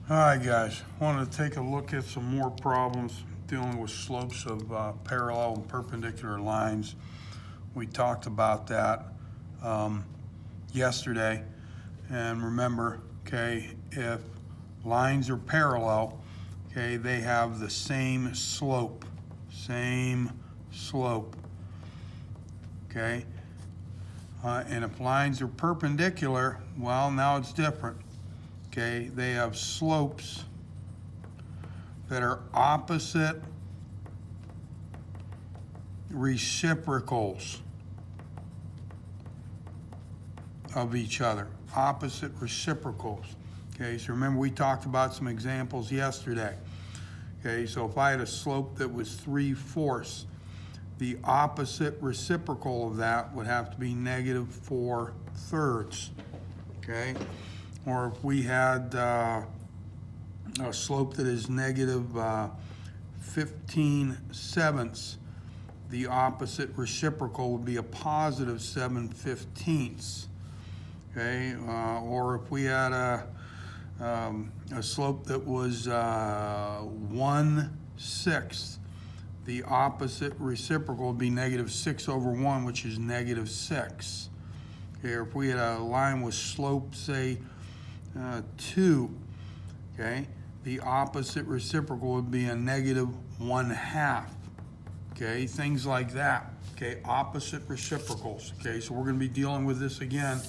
All right, guys, wanted to take a look at some more problems dealing with slopes of parallel and perpendicular lines. We talked about that yesterday. And remember, okay, if lines are parallel, okay, they have the same slope, okay? And if lines are perpendicular, well, now it's different. Okay, they have slopes that are opposite reciprocals of each other. Opposite reciprocals. Okay, so remember we talked about some examples yesterday. Okay, so if I had a slope that was 3/4, the opposite reciprocal of that would have to be -4/3. Okay, or if we had a slope that is -15/7, the opposite reciprocal would be a +7/15. Okay, or if we had a slope that was 1/6, the opposite reciprocal would be -6/1, which is -6. Okay, or if we had a line with slope, say, 2, okay, the opposite reciprocal would be a -1/2. Okay, things like that. Okay, opposite reciprocals. Okay, so we're going to be dealing with this again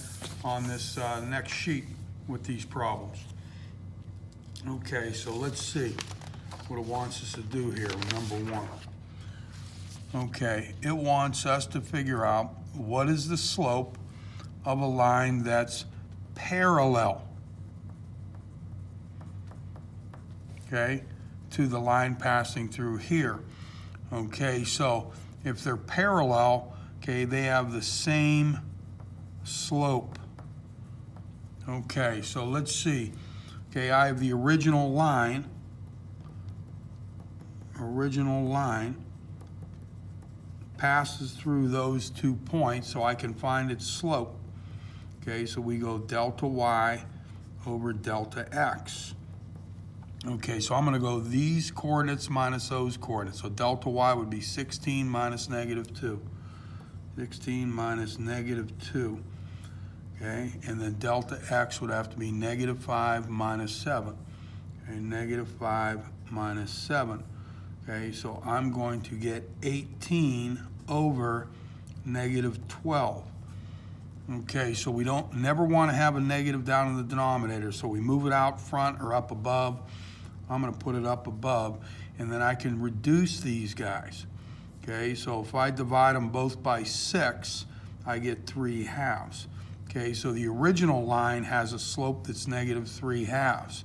on this next sheet with these problems. Okay, so let's see what it wants us to do here. Number one. Okay, it wants us to figure out what is the slope of a line that's parallel, okay, to the line passing through here. Okay, so if they're parallel, okay, they have the same slope. Okay, so let's see. Okay, I have the original line passes through those 2 points, so I can find its slope. Okay, so we go delta y over delta x. Okay, so I'm going to go these coordinates minus those coordinates. So delta y would be 16 minus -2. 16 minus -2. Okay, and then delta x would have to be -5 minus 7. Okay, -5 minus 7. Okay, so I'm going to get 18 over -12. Okay, so we don't never want to have a negative down in the denominator, so we move it out front or up above. I'm going to put it up above, and then I can reduce these guys. Okay, so if I divide them both by 6, I get 3/2. Okay, so the original line has a slope that's -3/2.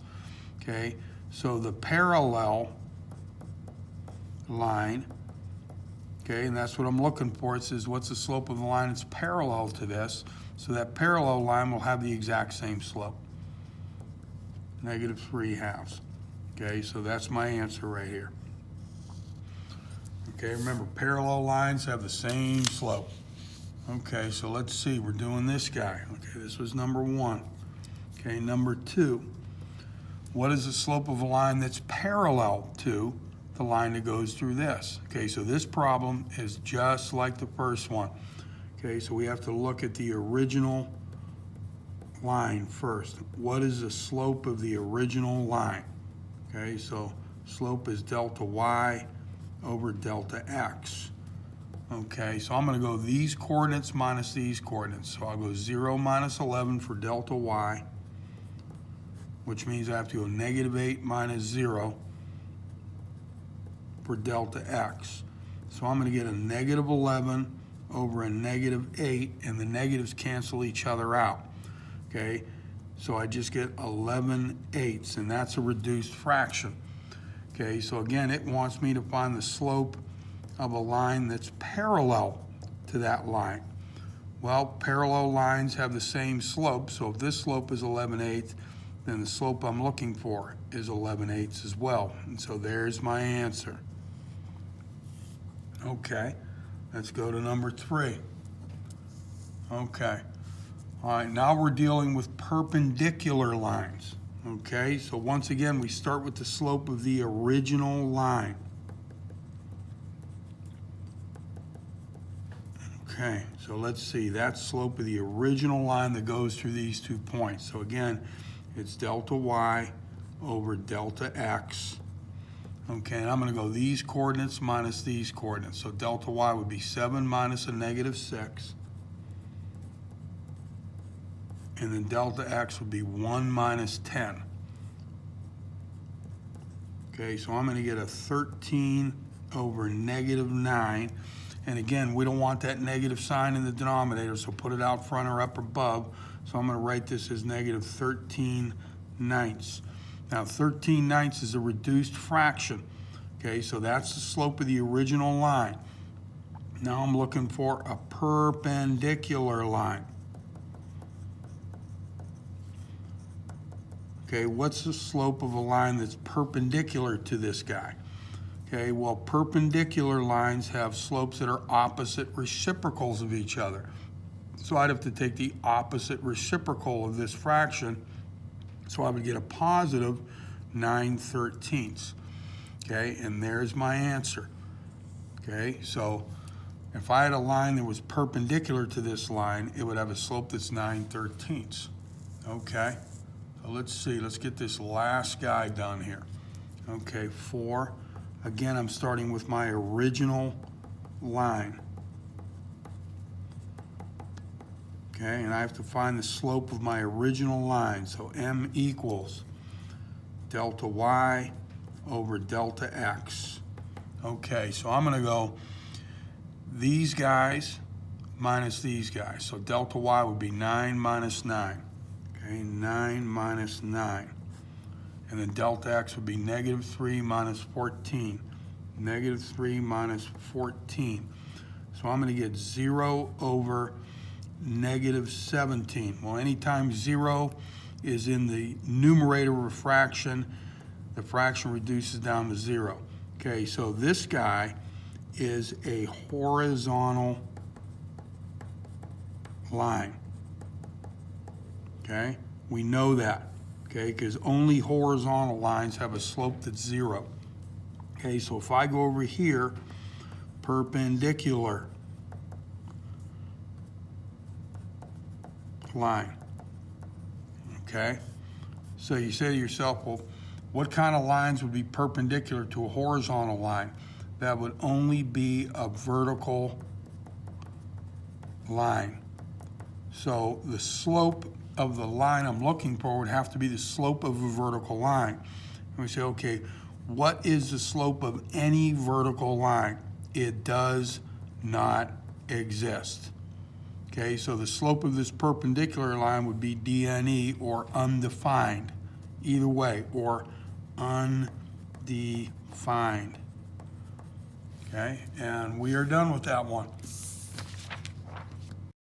Okay, so the parallel line, okay, and that's what I'm looking for. It says what's the slope of the line that's parallel to this. So that parallel line will have the exact same slope, -3/2. Okay, so that's my answer right here. Okay, remember parallel lines have the same slope. Okay, so let's see, we're doing this guy. Okay, this was number one. Okay, number two, what is the slope of a line that's parallel to the line that goes through this? Okay, so this problem is just like the first one. Okay, so we have to look at the original line first. What is the slope of the original line? Okay, so slope is delta y over delta x. Okay, so I'm going to go these coordinates minus these coordinates. So I'll go 0 minus 11 for delta y, which means I have to go -8 minus 0 for delta x. So I'm going to get a -11 over a -8, and the negatives cancel each other out. Okay, so I just get 11/8, and that's a reduced fraction. Okay, so again, it wants me to find the slope of a line that's parallel to that line. Well, parallel lines have the same slope, so if this slope is 11/8, then the slope I'm looking for is 11/8 as well. And so there's my answer. Okay, let's go to number 3. Okay, all right, now we're dealing with perpendicular lines. Okay, so once again, we start with the slope of the original line. Okay, so let's see, that's slope of the original line that goes through these 2 points. So again, it's delta y over delta x. Okay, and I'm going to go these coordinates minus these coordinates. So delta y would be 7 minus a negative 6. And then delta x would be 1 minus 10. Okay, so I'm going to get a 13 over negative 9. And again, we don't want that negative sign in the denominator, so put it out front or up above. So I'm going to write this as negative 13 ninths. Now, 13 ninths is a reduced fraction. Okay, so that's the slope of the original line. Now I'm looking for a perpendicular line. Okay, what's the slope of a line that's perpendicular to this guy? Okay, well, perpendicular lines have slopes that are opposite reciprocals of each other. So I'd have to take the opposite reciprocal of this fraction. So I would get a positive 9/13. Okay, and there's my answer. Okay, so if I had a line that was perpendicular to this line, it would have a slope that's 9/13. Okay, so let's see, let's get this last guy done here. Okay, 4. Again, I'm starting with my original line. Okay, and I have to find the slope of my original line. So m equals delta y over delta x. Okay, so I'm going to go these guys minus these guys. So delta y would be 9 minus 9. Okay, 9 minus 9. And then delta x would be negative 3 minus 14. Negative 3 minus 14. So I'm going to get 0 over negative 17. Well, anytime 0 is in the numerator of a fraction, the fraction reduces down to 0. Okay, so this guy is a horizontal line. Okay, we know that. Okay, because only horizontal lines have a slope that's 0. Okay, so if I go over here, perpendicular line. Okay, so you say to yourself, well, what kind of lines would be perpendicular to a horizontal line? That would only be a vertical line. So the slope of the line I'm looking for would have to be the slope of a vertical line. And we say, okay, what is the slope of any vertical line? It does not exist. Okay, so the slope of this perpendicular line would be DNE, or undefined, either way, or undefined. Okay, and we are done with that one.